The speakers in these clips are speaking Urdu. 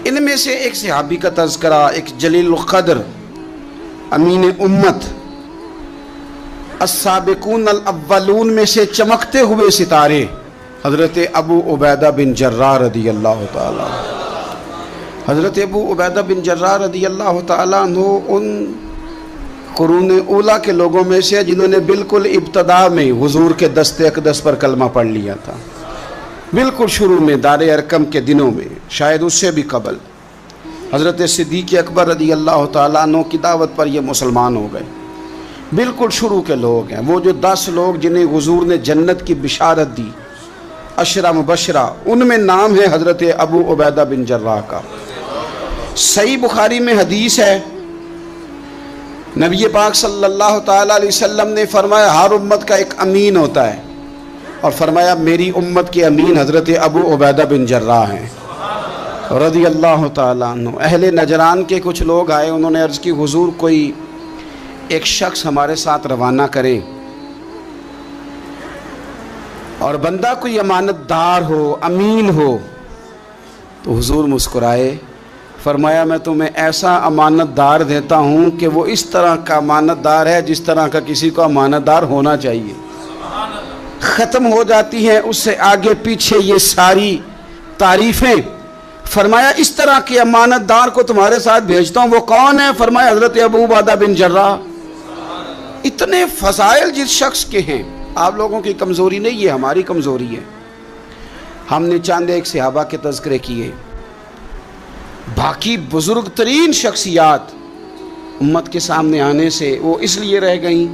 ان میں سے ایک صحابی کا تذکرہ، ایک جلیل القدر امین امت، السابقون الاولون میں سے چمکتے ہوئے ستارے حضرت ابو عبیدہ بن جراح رضی اللہ تعالیٰ۔ حضرت ابو عبیدہ بن جراح رضی اللہ تعالیٰ عنہ ان قرون اولیٰ کے لوگوں میں سے جنہوں نے بالکل ابتدا میں حضور کے دست اقدس پر کلمہ پڑھ لیا تھا، بالکل شروع میں دار ارقم کے دنوں میں، شاید اس سے بھی قبل۔ حضرت صدیق اکبر رضی اللہ تعالیٰ عنہ کی دعوت پر یہ مسلمان ہو گئے، بالکل شروع کے لوگ ہیں، وہ جو 10 لوگ جنہیں حضور نے جنت کی بشارت دی، عشرہ مبشرہ، ان میں نام ہے حضرت ابو عبیدہ بن جراح کا۔ صحیح بخاری میں حدیث ہے، نبی پاک صلی اللہ تعالیٰ علیہ وسلم نے فرمایا ہر امت کا ایک امین ہوتا ہے، اور فرمایا میری امت کے امین حضرت ابو عبیدہ بن جراح ہیں رضی اللہ تعالیٰ عنہ۔ اہل نجران کے کچھ لوگ آئے، انہوں نے عرض کی حضور کوئی ایک شخص ہمارے ساتھ روانہ کرے، اور بندہ کوئی امانت دار ہو، امین ہو۔ تو حضور مسکرائے، فرمایا میں تمہیں ایسا امانت دار دیتا ہوں کہ وہ اس طرح کا امانت دار ہے جس طرح کا کسی کو امانت دار ہونا چاہیے۔ ختم ہو جاتی ہیں اس سے آگے پیچھے یہ ساری تعریفیں۔ فرمایا اس طرح کے امانت دار کو تمہارے ساتھ بھیجتا ہوں، وہ کون ہے؟ فرمایا حضرت ابو عبیدہ بن جراح۔ اتنے فضائل جس شخص کے ہیں، آپ لوگوں کی کمزوری نہیں، یہ ہماری کمزوری ہے۔ ہم نے چاند ایک صحابہ کے تذکرے کیے، باقی بزرگ ترین شخصیات امت کے سامنے آنے سے وہ اس لیے رہ گئیں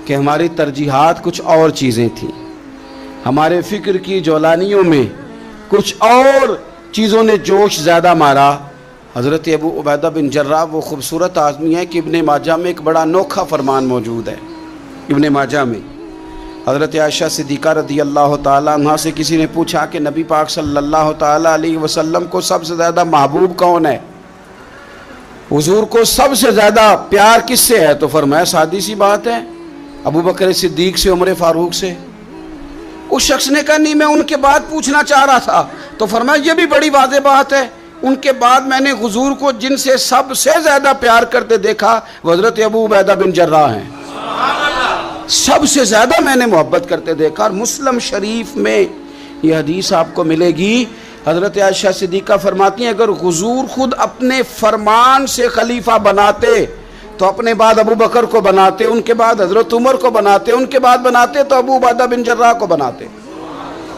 کہ ہماری ترجیحات کچھ اور چیزیں تھیں، ہمارے فکر کی جولانیوں میں کچھ اور چیزوں نے جوش زیادہ مارا۔ حضرت ابو عبیدہ بن جراح وہ خوبصورت آدمی ہے کہ ابن ماجہ میں ایک بڑا انوکھا فرمان موجود ہے۔ ابن ماجہ میں حضرت عائشہ صدیقہ رضی اللہ تعالیٰ عنہ سے کسی نے پوچھا کہ نبی پاک صلی اللہ تعالیٰ علیہ وسلم کو سب سے زیادہ محبوب کون ہے، حضور کو سب سے زیادہ پیار کس سے ہے؟ تو فرمایا سادی سی بات ہے، ابو بکر صدیق سے، عمر فاروق سے۔ اس شخص نے کہا نہیں، میں ان کے بعد پوچھنا چاہ رہا تھا۔ تو فرمایا یہ بھی بڑی واضح بات ہے، ان کے بعد میں نے حضور کو جن سے سب سے زیادہ پیار کرتے دیکھا وہ حضرت ابو عبیدہ بن جراح ہیں، سب سے زیادہ میں نے محبت کرتے دیکھا۔ اور مسلم شریف میں یہ حدیث آپ کو ملے گی، حضرت عائشہ صدیقہ فرماتی ہیں اگر حضور خود اپنے فرمان سے خلیفہ بناتے تو اپنے بعد ابو بکر کو بناتے، ان کے بعد حضرت عمر کو بناتے، ان کے بعد بناتے تو ابو عبیدہ بن جراح کو بناتے۔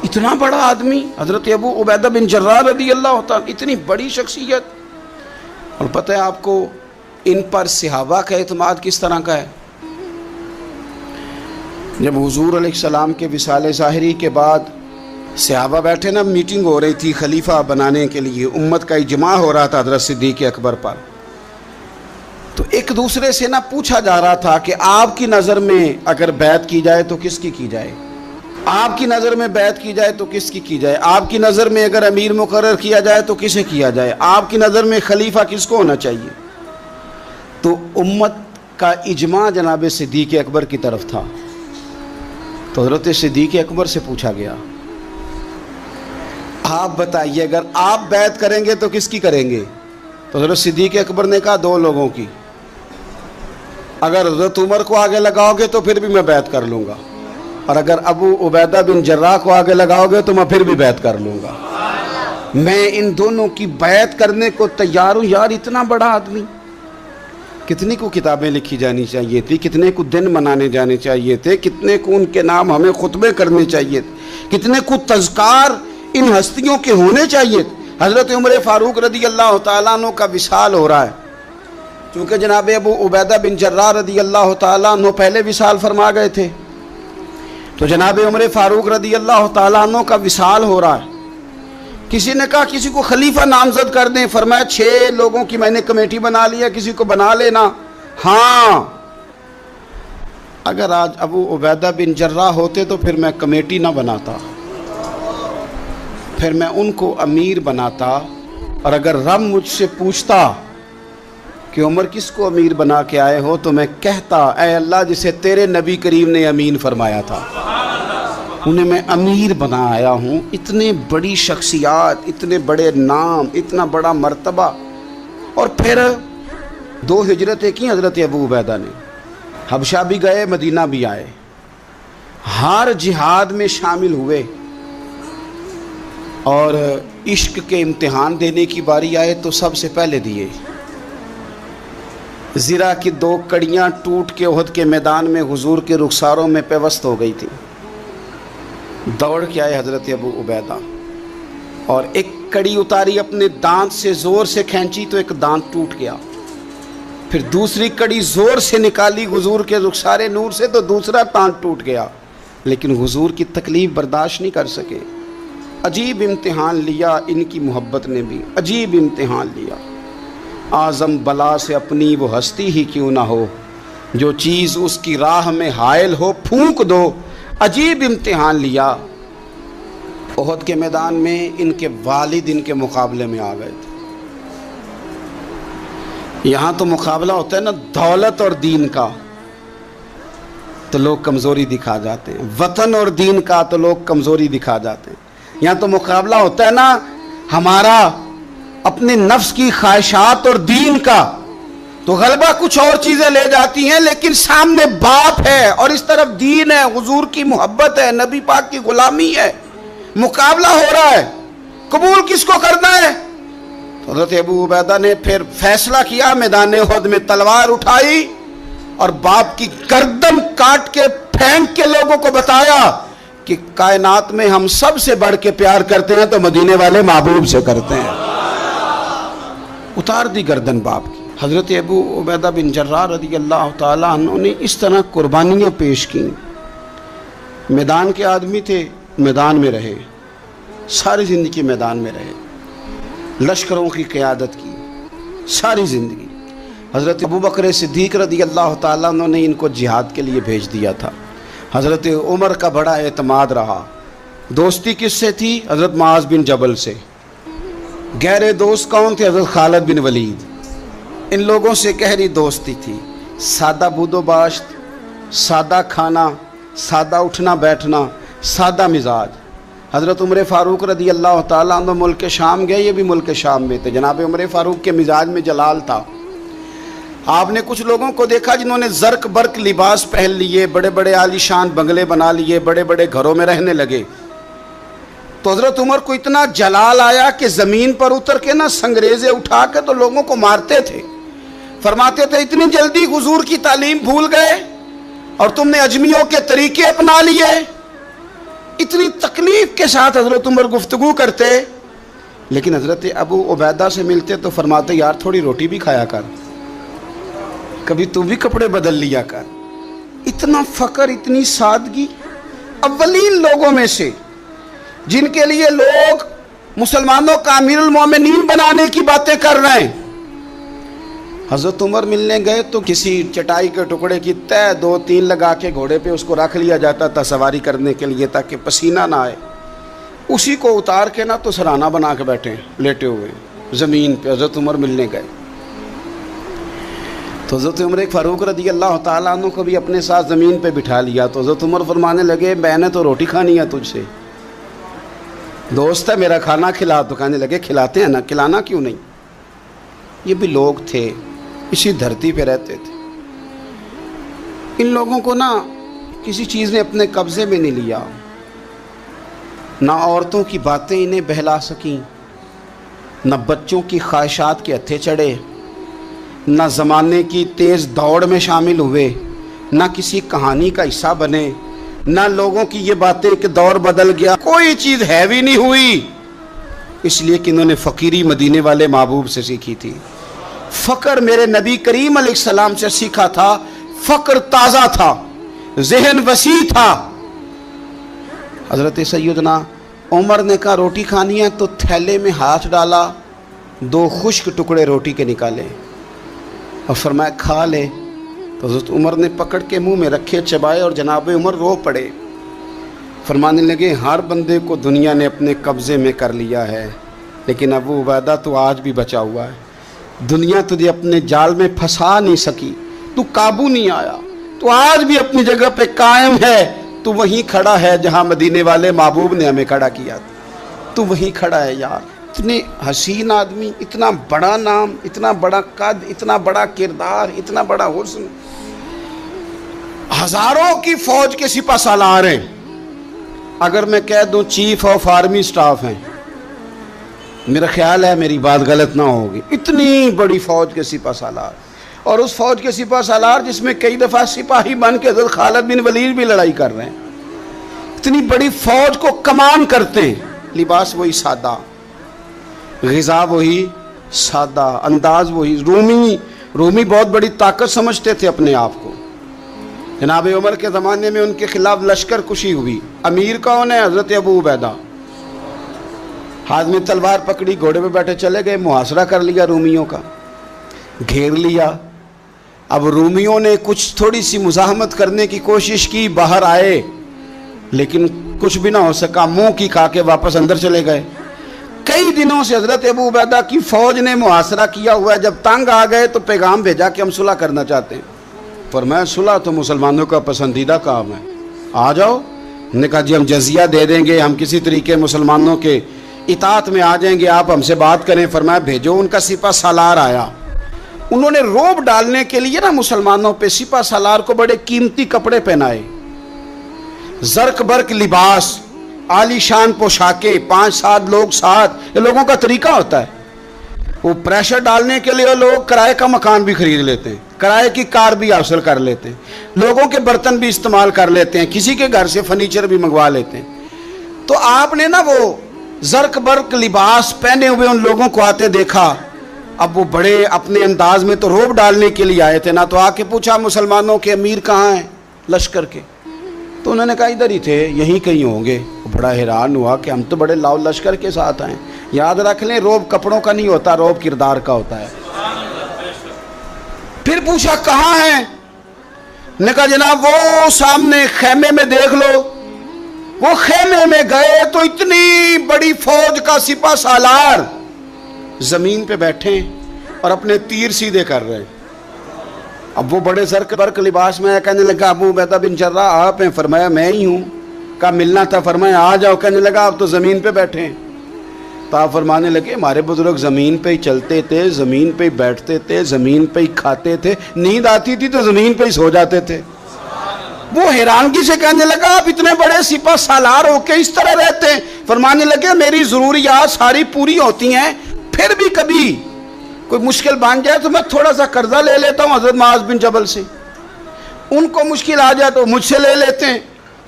اتنا بڑا آدمی حضرت ابو عبیدہ بن جراح رضی اللہ تعالیٰ، اتنی بڑی شخصیت۔ اور پتہ ہے آپ کو ان پر صحابہ کا اعتماد کس طرح کا ہے؟ جب حضور علیہ السلام کے وصال ظاہری کے بعد صحابہ بیٹھے نا، میٹنگ ہو رہی تھی خلیفہ بنانے کے لیے، امت کا اجماع ہو رہا تھا حضرت صدیق اکبر پر، تو ایک دوسرے سے نہ پوچھا جا رہا تھا کہ آپ کی نظر میں اگر بیعت کی جائے تو کس کی کی جائے، آپ کی نظر میں بیعت کی جائے تو کس کی کی جائے، آپ کی نظر میں اگر امیر مقرر کیا جائے تو کسے کیا جائے، آپ کی نظر میں خلیفہ کس کو ہونا چاہیے؟ تو امت کا اجماع جناب صدیق اکبر کی طرف تھا۔ تو حضرت صدیق اکبر سے پوچھا گیا آپ بتائیے اگر آپ بیعت کریں گے تو کس کی کریں گے؟ تو حضرت صدیق اکبر نے کہا 2 لوگوں کی، اگر حضرت عمر کو آگے لگاؤ گے تو پھر بھی میں بیعت کر لوں گا، اور اگر ابو عبیدہ بن جراح کو آگے لگاؤ گے تو میں پھر بھی بیعت کر لوں گا۔ میں ان دونوں کی بیعت کرنے کو تیار ہوں۔ یار اتنا بڑا آدمی، کتنے کو کتابیں لکھی جانی چاہیے تھی، کتنے کو دن منانے جانے چاہیے تھے، کتنے کو ان کے نام ہمیں خطبے کرنے چاہیے تھے، کتنے کو تذکار ان ہستیوں کے ہونے چاہیے تھے۔ حضرت عمر فاروق رضی اللہ تعالیٰ عنہ کا وصال ہو رہا ہے، چونکہ جناب ابو عبیدہ بن جراح رضی اللہ تعالیٰ عنہ پہلے وصال فرما گئے تھے، تو جناب عمر فاروق رضی اللہ تعالیٰ عنہ کا وصال ہو رہا ہے۔ کسی نے کہا کسی کو خلیفہ نامزد کر دیں، فرمایا 6 لوگوں کی میں نے کمیٹی بنا لی ہے، کسی کو بنا لینا۔ ہاں اگر آج ابو عبیدہ بن جراح ہوتے تو پھر میں کمیٹی نہ بناتا، پھر میں ان کو امیر بناتا، اور اگر رب مجھ سے پوچھتا کہ عمر کس کو امیر بنا کے آئے ہو تو میں کہتا اے اللہ جسے تیرے نبی کریم نے امین فرمایا تھا۔ انہیں میں امیر بنا آیا ہوں. اتنے بڑی شخصیات، اتنے بڑے نام، اتنا بڑا مرتبہ. اور پھر 2 ہجرتیں کی حضرت ابو عبیدہ نے. حبشہ بھی گئے، مدینہ بھی آئے، ہر جہاد میں شامل ہوئے. اور عشق کے امتحان دینے کی باری آئے تو سب سے پہلے دیے. زرہ کی 2 کڑیاں ٹوٹ کے احد کے میدان میں حضور کے رخساروں میں پیوست ہو گئی تھی. دوڑ کے آئے حضرت ابو عبیدہ اور ایک کڑی اتاری، اپنے دانت سے زور سے کھینچی تو ایک دانت ٹوٹ گیا. پھر دوسری کڑی زور سے نکالی حضور کے رخسار نور سے تو دوسرا دانت ٹوٹ گیا. لیکن حضور کی تکلیف برداشت نہیں کر سکے. عجیب امتحان لیا ان کی محبت نے بھی، عجیب امتحان لیا. اعظم بلا سے اپنی وہ ہستی ہی کیوں نہ ہو، جو چیز اس کی راہ میں حائل ہو پھونک دو. عجیب امتحان لیا. احد کے میدان میں ان کے والد ان کے مقابلے میں آ گئے تھے. یہاں تو مقابلہ ہوتا ہے نا دولت اور دین کا، تو لوگ کمزوری دکھا جاتے ہیں. وطن اور دین کا تو لوگ کمزوری دکھا جاتے ہیں. یہاں تو مقابلہ ہوتا ہے نا ہمارا اپنے نفس کی خواہشات اور دین کا، تو غلبہ کچھ اور چیزیں لے جاتی ہیں، لیکن سامنے باپ ہے اور اس طرف دین ہے، حضور کی محبت ہے، نبی پاک کی غلامی ہے. مقابلہ ہو رہا ہے، قبول کس کو کرنا ہے؟ تو حضرت ابو عبیدہ نے پھر فیصلہ کیا، میدان احد میں تلوار اٹھائی اور باپ کی گردن کاٹ کے پھینک کے لوگوں کو بتایا کہ کائنات میں ہم سب سے بڑھ کے پیار کرتے ہیں تو مدینے والے محبوب سے کرتے ہیں. اتار دی گردن باپ کی. حضرت ابو عبیدہ بن جراح رضی اللہ تعالیٰ عنہ نے اس طرح قربانیاں پیش کی. میدان کے آدمی تھے، میدان میں رہے، ساری زندگی میدان میں رہے، لشکروں کی قیادت کی ساری زندگی. حضرت ابوبکر صدیق رضی اللہ تعالیٰ عنہ نے ان کو جہاد کے لیے بھیج دیا تھا. حضرت عمر کا بڑا اعتماد رہا. دوستی کس سے تھی؟ حضرت معاذ بن جبل سے. گہرے دوست کون تھے؟ حضرت خالد بن ولید. ان لوگوں سے گہری دوستی تھی. سادہ بود و باشت، سادہ کھانا، سادہ اٹھنا بیٹھنا، سادہ مزاج. حضرت عمر فاروق رضی اللہ تعالیٰ عنہ ملک شام گئے، یہ بھی ملک شام میں تھے. جناب عمر فاروق کے مزاج میں جلال تھا. آپ نے کچھ لوگوں کو دیکھا جنہوں نے زرق برق لباس پہن لیے، بڑے بڑے عالی شان بنگلے بنا لیے، بڑے بڑے گھروں میں رہنے لگے. تو حضرت عمر کو اتنا جلال آیا کہ زمین پر اتر کے نا سنگریزے اٹھا کے تو لوگوں کو مارتے تھے. فرماتے تھے اتنی جلدی حضور کی تعلیم بھول گئے اور تم نے اجمیوں کے طریقے اپنا لیے. اتنی تکلیف کے ساتھ حضرت عمر گفتگو کرتے، لیکن حضرت ابو عبیدہ سے ملتے تو فرماتے یار تھوڑی روٹی بھی کھایا کر، کبھی تو بھی کپڑے بدل لیا کر. اتنا فقر، اتنی سادگی. اولین لوگوں میں سے جن کے لیے لوگ مسلمانوں کا امیر المومنین بنانے کی باتیں کر رہے ہیں. حضرت عمر ملنے گئے تو کسی چٹائی کے ٹکڑے کی تہ 2-3 لگا کے گھوڑے پہ اس کو رکھ لیا جاتا تھا سواری کرنے کے لیے تاکہ پسینہ نہ آئے. اسی کو اتار کے نا تو سرانہ بنا کے بیٹھے لیٹے ہوئے زمین پہ. حضرت عمر ملنے گئے تو حضرت عمر فاروق رضی اللہ تعالیٰ عنہ کو بھی اپنے ساتھ زمین پہ بٹھا لیا. تو حضرت عمر فرمانے لگے میں نے تو روٹی کھانی ہے تجھ سے، دوست ہے میرا، کھانا کھلا. تو کہنے لگے کھلاتے ہیں نا، کھلانا کیوں نہیں. یہ بھی لوگ تھے، اسی دھرتی پہ رہتے تھے. ان لوگوں کو نا کسی چیز نے اپنے قبضے میں نہیں لیا. نہ عورتوں کی باتیں انہیں بہلا سکیں، نہ بچوں کی خواہشات کے ہتھے چڑھے، نہ زمانے کی تیز دوڑ میں شامل ہوئے، نہ کسی کہانی کا حصہ بنے، نہ لوگوں کی یہ باتیں کہ دور بدل گیا، کوئی چیز ہیوی نہیں ہوئی. اس لیے کہ انہوں نے فقیری مدینے والے محبوب سے سیکھی تھی. فقر میرے نبی کریم علیہ السلام سے سیکھا تھا. فقر تازہ تھا، ذہن وسیع تھا. حضرت سیدنا عمر نے کہا روٹی کھانی ہے تو تھیلے میں ہاتھ ڈالا، 2 خشک ٹکڑے روٹی کے نکالے اور فرمایا کھا لے. تو حضرت عمر نے پکڑ کے منہ میں رکھے، چبائے اور جناب عمر رو پڑے. فرمانے لگے ہر بندے کو دنیا نے اپنے قبضے میں کر لیا ہے، لیکن ابو عبیدہ تو آج بھی بچا ہوا ہے. دنیا تجھے اپنے جال میں پھنسا نہیں سکی، تو قابو نہیں آیا، تو آج بھی اپنی جگہ پہ قائم ہے. تو وہیں کھڑا ہے جہاں مدینے والے محبوب نے ہمیں کھڑا کیا تھا، تو وہیں کھڑا ہے یار۔ اتنے حسین آدمی، اتنا بڑا نام، اتنا بڑا قد، اتنا بڑا کردار، اتنا بڑا حسن، ہزاروں کی فوج کے سپہ سالار ہیں، اگر میں کہہ دوں چیف آف آرمی سٹاف ہیں، میرا خیال ہے میری بات غلط نہ ہوگی، اتنی بڑی فوج کے سپہ سالار، اور اس فوج کے سپہ سالار جس میں کئی دفعہ سپاہی بن کے حضرت خالد بن ولید بھی لڑائی کر رہے ہیں، اتنی بڑی فوج کو کمان کرتے ہیں، لباس وہی سادہ، غذا وہی سادہ، انداز وہی۔ رومی بہت بڑی طاقت سمجھتے تھے اپنے آپ کو۔ جناب عمر کے زمانے میں ان کے خلاف لشکر کشی ہوئی، امیر کون ہے؟ حضرت ابو عبیدہ۔ ہاتھ میں تلوار پکڑی، گھوڑے پہ بیٹھے چلے گئے، محاصرہ کر لیا رومیوں کا، گھیر لیا۔ اب رومیوں نے کچھ تھوڑی سی مزاحمت کرنے کی کوشش کی، باہر آئے لیکن کچھ بھی نہ ہو سکا، منہ کی کھا کے واپس اندر چلے گئے۔ کئی دنوں سے حضرت ابو عبیدہ کی فوج نے محاصرہ کیا ہوا ہے، جب تنگ آ گئے تو پیغام بھیجا کہ ہم صلح کرنا چاہتے ہیں۔ فرمایا صلح تو مسلمانوں کا پسندیدہ کام ہے، آ جاؤ۔ نے کہا جی ہم جزیہ دے دیں گے، ہم کسی طریقے مسلمانوں کے اطاعت میں آ جائیں گے، آپ ہم سے بات کریں۔ فرمایا بھیجو۔ ان کا سپہ سالار آیا، انہوں نے روب ڈالنے کے لیے نا مسلمانوں پہ سپہ سالار کو بڑے قیمتی کپڑے پہنائے، زرق برق لباس، عالی شان پوشاکیں، 5-7 لوگ ساتھ، یہ لوگوں کا طریقہ ہوتا ہے۔ وہ پریشر ڈالنے کے لیے لوگ کرائے کا مکان بھی خرید لیتے ہیں، کرائے کی کار بھی حاصل کر لیتے ہیں، لوگوں کے برتن بھی استعمال کر لیتے ہیں، کسی کے گھر سے فرنیچر بھی منگوا لیتے ہیں۔ تو آپ نے نا وہ زرق برق لباس پہنے ہوئے ان لوگوں کو آتے دیکھا۔ اب وہ بڑے اپنے انداز میں تو روب ڈالنے کے لیے آئے تھے نا، تو آ کے پوچھا مسلمانوں کے امیر کہاں ہیں لشکر کے؟ تو انہوں نے کہا ادھر ہی تھے، یہیں کہیں ہوں گے۔ بڑا حیران ہوا کہ ہم تو بڑے لاؤ لشکر کے ساتھ آئے۔ یاد رکھ لیں روب کپڑوں کا نہیں ہوتا، روب کردار کا ہوتا ہے۔ پھر پوچھا کہاں ہیں؟ نے کہا جناب وہ سامنے خیمے میں دیکھ لو۔ وہ خیمے میں گئے تو اتنی بڑی فوج کا سپہ سالار زمین پہ بیٹھے اور اپنے تیر سیدھے کر رہے ہیں۔ اب وہ بڑے زرق برق لباس میں کہنے لگا ابو عبیدہ بن جراح آپ ہیں؟ فرمایا میں ہی ہوں۔ کہا ملنا تھا؟ فرمایا آ جاؤ۔ کہنے لگا آپ تو زمین پہ بیٹھے ہیں۔ تو آپ فرمانے لگے ہمارے بزرگ زمین پہ ہی چلتے تھے، زمین پہ ہی بیٹھتے تھے، زمین پہ ہی کھاتے تھے، نیند آتی تھی تو زمین پہ ہی سو جاتے تھے۔ وہ حیرانگی سے کہنے لگا آپ اتنے بڑے سپہ سالار ہو کے اس طرح رہتے ہیں؟ فرمانے لگے میری ضروریات ساری پوری ہوتی ہیں، پھر بھی کبھی کوئی مشکل بن جائے تو میں تھوڑا سا قرضہ لے لیتا ہوں حضرت معاذ بن جبل سے، ان کو مشکل آ جائے تو مجھ سے لے لیتے ہیں۔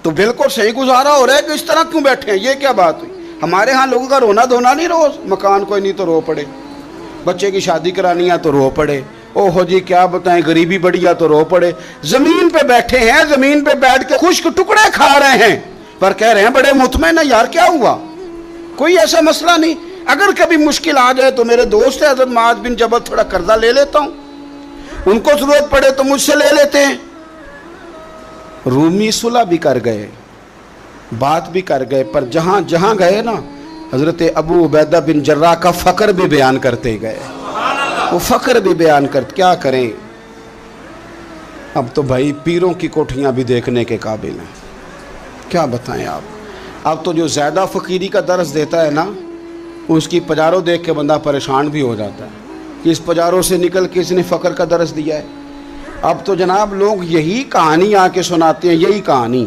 تو بالکل صحیح گزارا ہو رہا ہے کہ اس طرح کیوں بیٹھے ہیں؟ یہ کیا بات ہوئی؟ ہمارے ہاں لوگوں کا رونا دھونا نہیں، روز مکان کوئی نہیں تو رو پڑے، بچے کی شادی کرانی ہے تو رو پڑے، او ہو جی کیا بتائیں غریبی بڑی ہے تو رو پڑے۔ زمین پہ بیٹھے ہیں، زمین پہ بیٹھ کے خشک ٹکڑے کھا رہے ہیں، پر کہہ رہے ہیں بڑے مطمئن ہیں یار کیا ہوا، کوئی ایسا مسئلہ نہیں، اگر کبھی مشکل آ جائے تو میرے دوست ہے حضرت معاذ بن جبل، تھوڑا قرضہ لے لیتا ہوں، ان کو ضرورت پڑے تو مجھ سے لے لیتے ہیں۔ رومی صلح بھی کر گئے، بات بھی کر گئے، پر جہاں جہاں گئے نا حضرت ابو عبیدہ بن جراح کا فقر بھی بیان کرتے گئے، وہ فقر بھی بیان کرتے۔ کیا کریں، اب تو بھائی پیروں کی کوٹھیاں بھی دیکھنے کے قابل ہیں، کیا بتائیں آپ۔ اب تو جو زیادہ فقیری کا درس دیتا ہے نا، اس کی پجاروں دیکھ کے بندہ پریشان بھی ہو جاتا ہے کہ اس پجاروں سے نکل کے اس نے فقر کا درس دیا ہے۔ اب تو جناب لوگ یہی کہانی آ کے سناتے ہیں، یہی کہانی،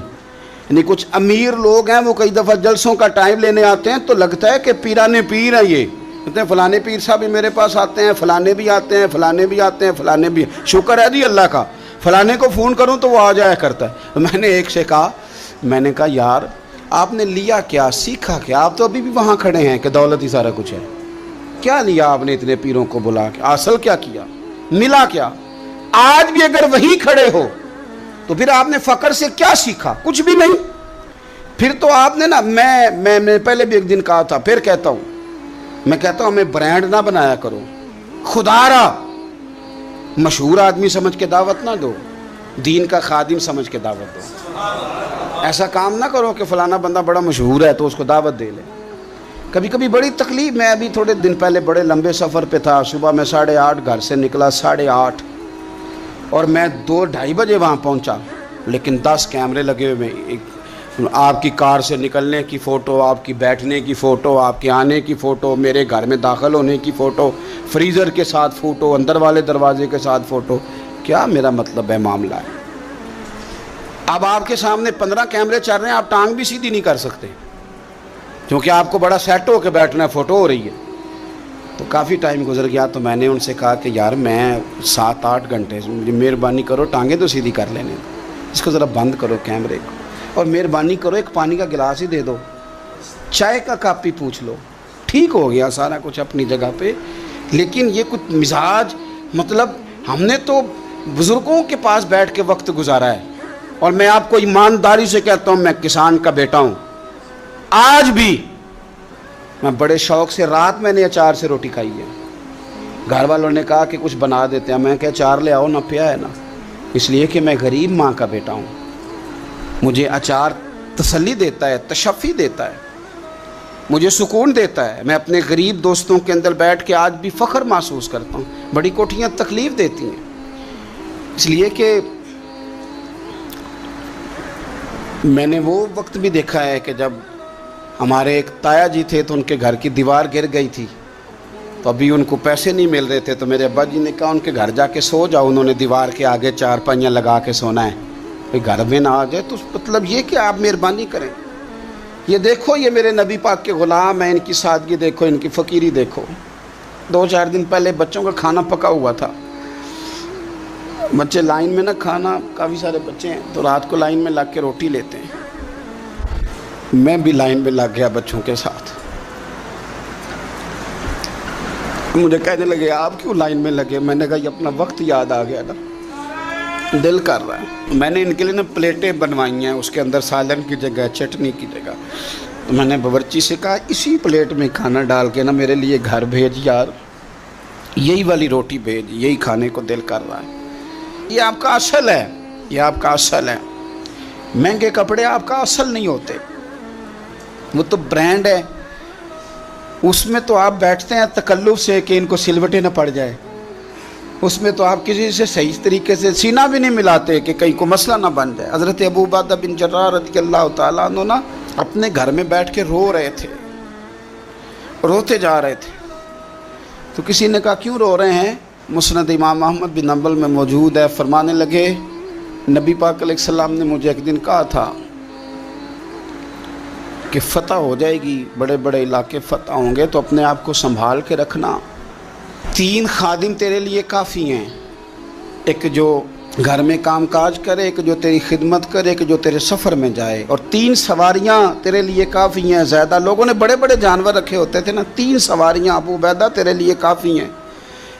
یعنی کچھ امیر لوگ ہیں وہ کئی دفعہ جلسوں کا ٹائم لینے آتے ہیں تو لگتا ہے کہ پیرانے پیر ہیں، یہ کہتے ہیں فلانے پیر صاحب بھی میرے پاس آتے ہیں، فلانے بھی آتے ہیں، فلانے بھی آتے ہیں، فلانے بھی، شکر ہے جی اللہ کا، فلانے کو فون کروں تو وہ آ جایا کرتا ہے۔ میں نے ایک سے کہا، میں نے کہا یار آپ نے لیا کیا، سیکھا کیا؟ آپ تو ابھی بھی وہاں کھڑے ہیں کہ دولت ہی سارا کچھ ہے، کیا لیا آپ نے اتنے پیروں کو بلا کے؟ اصل کیا کیا، ملا کیا؟ آج بھی اگر وہیں کھڑے ہو تو پھر آپ نے فقر سے کیا سیکھا؟ کچھ بھی نہیں۔ پھر تو آپ نے نا، میں پہلے بھی ایک دن کہا تھا، پھر کہتا ہوں، میں کہتا ہوں ہمیں برانڈ نہ بنایا کرو، خدا را مشہور آدمی سمجھ کے دعوت نہ دو، دین کا خادم سمجھ کے دعوت دو۔ ایسا کام نہ کرو کہ فلانا بندہ بڑا مشہور ہے تو اس کو دعوت دے لے۔ کبھی کبھی بڑی تکلیف، میں ابھی تھوڑے دن پہلے بڑے لمبے سفر پہ تھا، صبح میں 8:30 گھر سے نکلا، 8:30، اور میں 2-2:30 بجے وہاں پہنچا، لیکن 10 کیمرے لگے ہوئے، آپ کی کار سے نکلنے کی فوٹو، آپ کی بیٹھنے کی فوٹو، آپ کے آنے کی فوٹو، میرے گھر میں داخل ہونے کی فوٹو، فریزر کے ساتھ فوٹو، اندر والے دروازے کے ساتھ فوٹو. کیا میرا مطلب ہے معاملہ ہے. اب آپ کے سامنے 15 کیمرے چل رہے ہیں، آپ ٹانگ بھی سیدھی نہیں کر سکتے کیونکہ آپ کو بڑا سیٹ ہو کے بیٹھنا ہے، فوٹو ہو رہی ہے. تو کافی ٹائم گزر گیا تو میں نے ان سے کہا کہ یار میں 7-8 گھنٹے مجھے مہربانی کرو ٹانگیں تو سیدھی کر لینے، اس کو ذرا بند کرو کیمرے کو، اور مہربانی کرو ایک پانی کا گلاس ہی دے دو، چائے کا کپ ہی پوچھ لو. ٹھیک ہو گیا سارا کچھ اپنی جگہ پہ. لیکن یہ کچھ مزاج، مطلب ہم نے تو بزرگوں کے پاس بیٹھ کے وقت گزارا ہے. اور میں آپ کو ایمانداری سے کہتا ہوں، میں کسان کا بیٹا ہوں. آج بھی میں بڑے شوق سے، رات میں نے اچار سے روٹی کھائی ہے. گھر والوں نے کہا کہ کچھ بنا دیتے ہیں، میں کہا اچار لے آؤ نا، پیا ہے نا. اس لیے کہ میں غریب ماں کا بیٹا ہوں. مجھے اچار تسلی دیتا ہے، تشفی دیتا ہے، مجھے سکون دیتا ہے. میں اپنے غریب دوستوں کے اندر بیٹھ کے آج بھی فخر محسوس کرتا ہوں. بڑی کوٹھیاں تکلیف دیتی ہیں، اس لیے کہ میں نے وہ وقت بھی دیکھا ہے کہ جب ہمارے ایک تایا جی تھے تو ان کے گھر کی دیوار گر گئی تھی، تو ابھی ان کو پیسے نہیں مل رہے تھے، تو میرے ابا جی نے کہا ان کے گھر جا کے سو جاؤ. انہوں نے دیوار کے آگے 4 پائیاں لگا کے سونا ہے، کوئی گھر میں نہ آ جائے. تو مطلب یہ کہ آپ مہربانی کریں. یہ دیکھو، یہ میرے نبی پاک کے غلام ہیں، ان کی سادگی دیکھو، ان کی فقیری دیکھو. 2-4 دن پہلے بچوں کا کھانا پکا ہوا تھا، بچے لائن میں نہ کھانا، کافی سارے بچے ہیں تو رات کو لائن میں لگ کے روٹی لیتے ہیں. میں بھی لائن میں لگ گیا بچوں کے ساتھ. مجھے کہنے لگے آپ کیوں لائن میں لگے؟ میں نے کہا یہ اپنا وقت یاد آ گیا نا، دل کر رہا ہے. میں نے ان کے لیے نا پلیٹیں بنوائی ہیں، اس کے اندر سالن کی جگہ چٹنی کی جگہ. تو میں نے باورچی سے کہا اسی پلیٹ میں کھانا ڈال کے نا میرے لیے گھر بھیج یار، یہی والی روٹی بھیج، یہی کھانے کو دل کر رہا ہے. یہ آپ کا اصل ہے، یہ آپ کا اصل ہے. مہنگے کپڑے آپ کا اصل نہیں ہوتے، وہ تو برانڈ ہے. اس میں تو آپ بیٹھتے ہیں تکلف سے کہ ان کو سلوٹیں نہ پڑ جائے. اس میں تو آپ کسی سے صحیح طریقے سے سینہ بھی نہیں ملاتے کہ کہیں کو مسئلہ نہ بن جائے. حضرت ابو عبیدہ بن جراح رضی اللہ تعالیٰ عنہ نا اپنے گھر میں بیٹھ کے رو رہے تھے، روتے جا رہے تھے. تو کسی نے کہا کیوں رو رہے ہیں؟ مسند امام احمد بن حنبل میں موجود ہے. فرمانے لگے نبی پاک علیہ السلام نے مجھے ایک دن کہا تھا کہ فتح ہو جائے گی، بڑے بڑے علاقے فتح ہوں گے، تو اپنے آپ کو سنبھال کے رکھنا. 3 خادم تیرے لیے کافی ہیں، ایک جو گھر میں کام کاج کرے، ایک جو تیری خدمت کرے، ایک جو تیرے سفر میں جائے، اور 3 سواریاں تیرے لیے کافی ہیں. زیادہ لوگوں نے بڑے بڑے جانور رکھے ہوتے تھے نا، 3 سواریاں ابو عبیدہ تیرے لیے کافی ہیں.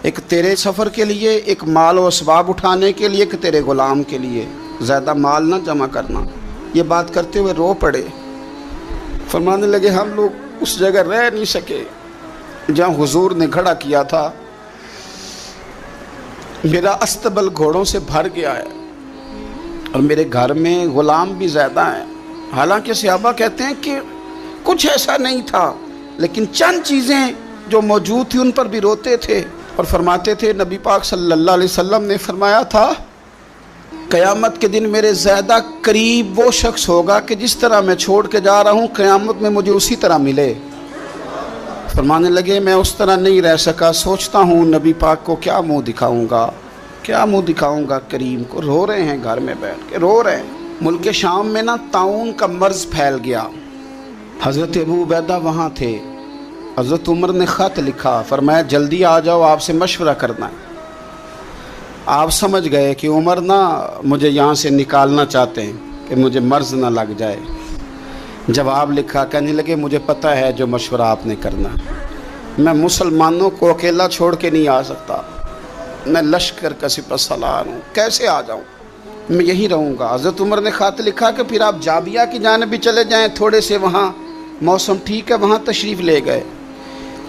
ایک تیرے سفر کے لیے، ایک مال و اسباب اٹھانے کے لیے، ایک تیرے غلام کے لیے. زیادہ مال نہ جمع کرنا. یہ بات کرتے ہوئے رو پڑے. فرمانے لگے ہم لوگ اس جگہ رہ نہیں سکے جہاں حضور نے کھڑا کیا تھا. میرا استبل گھوڑوں سے بھر گیا ہے اور میرے گھر میں غلام بھی زیادہ ہیں. حالانکہ صحابہ کہتے ہیں کہ کچھ ایسا نہیں تھا، لیکن چند چیزیں جو موجود تھی ان پر بھی روتے تھے. اور فرماتے تھے نبی پاک صلی اللہ علیہ وسلم نے فرمایا تھا قیامت کے دن میرے زیادہ قریب وہ شخص ہوگا کہ جس طرح میں چھوڑ کے جا رہا ہوں قیامت میں مجھے اسی طرح ملے. فرمانے لگے میں اس طرح نہیں رہ سکا، سوچتا ہوں نبی پاک کو کیا منہ دکھاؤں گا، کیا منہ دکھاؤں گا کریم کو. رو رہے ہیں گھر میں بیٹھ کے، رو رہے ہیں. ملک شام میں نا طاعون کا مرض پھیل گیا. حضرت ابو عبیدہ وہاں تھے. حضرت عمر نے خط لکھا، فرمایا جلدی آ جاؤ، آپ سے مشورہ کرنا ہے. آپ سمجھ گئے کہ عمر نا مجھے یہاں سے نکالنا چاہتے ہیں کہ مجھے مرض نہ لگ جائے. جواب لکھا، کہنے لگے مجھے پتہ ہے جو مشورہ آپ نے کرنا، میں مسلمانوں کو اکیلا چھوڑ کے نہیں آ سکتا، میں لشکر کا سپہ سالار ہوں، کیسے آ جاؤں، میں یہی رہوں گا. حضرت عمر نے خط لکھا کہ پھر آپ جابیہ کی جانب بھی چلے جائیں، تھوڑے سے وہاں موسم ٹھیک ہے، وہاں تشریف لے گئے.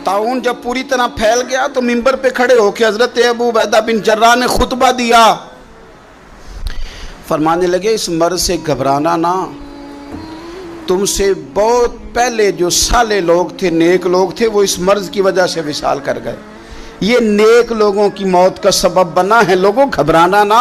طاعون جب پوری طرح پھیل گیا تو منبر پہ کھڑے ہو کے حضرت ابو عبیدہ بن جراح نے خطبہ دیا. فرمانے لگے اس مرض سے گھبرانا نہ، تم سے بہت پہلے جو صالح لوگ تھے، نیک لوگ تھے، وہ اس مرض کی وجہ سے وصال کر گئے. یہ نیک لوگوں کی موت کا سبب بنا ہے. لوگوں گھبرانا نہ،